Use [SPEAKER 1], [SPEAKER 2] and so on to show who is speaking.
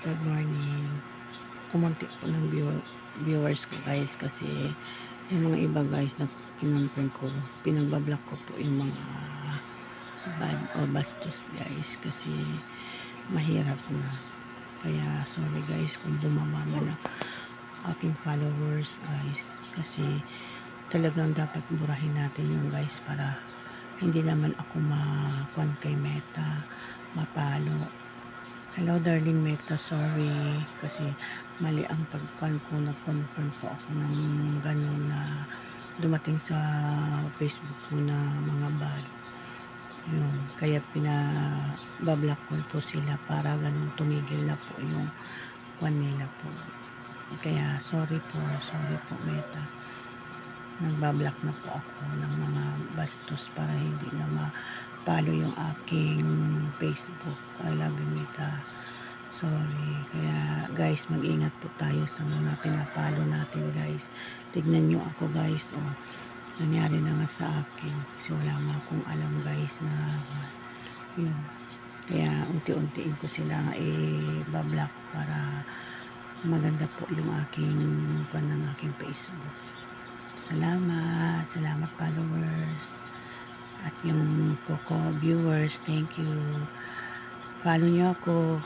[SPEAKER 1] Good morning. Umunti po ng viewers ko guys kasi yung mga iba guys na kinonfirm ko, pinagbablock ko po yung mga bad o bastos guys kasi mahirap na. Kaya sorry guys kung bumaba man ang aking followers guys kasi talagang dapat burahin natin yung guys para hindi naman ako makuan kay Meta, mapalo. Hello darling Meta, sorry kasi mali ang pagkuan ko, nag-confirm po ako ng gano'n na dumating sa Facebook ko na mga bad. Yun, kaya pinabablock ko po sila para ganun tumigil na po yung kuan nila po. Kaya sorry po Meta. Nagbablock na po ako ng mga bastos para hindi na mapalo yung aking Facebook. I love you Meta. Sorry. Kaya guys, mag-ingat po tayo sa mga pinapalo natin guys. Tignan nyo ako guys. Oh, nangyari na nga sa akin. Kasi wala nga akong alam guys na yun. Kaya unti-untiin ko sila nga i-block para maganda po yung aking ng aking Facebook. Salamat followers. At yung Coco viewers, thank you. Follow nyo ako.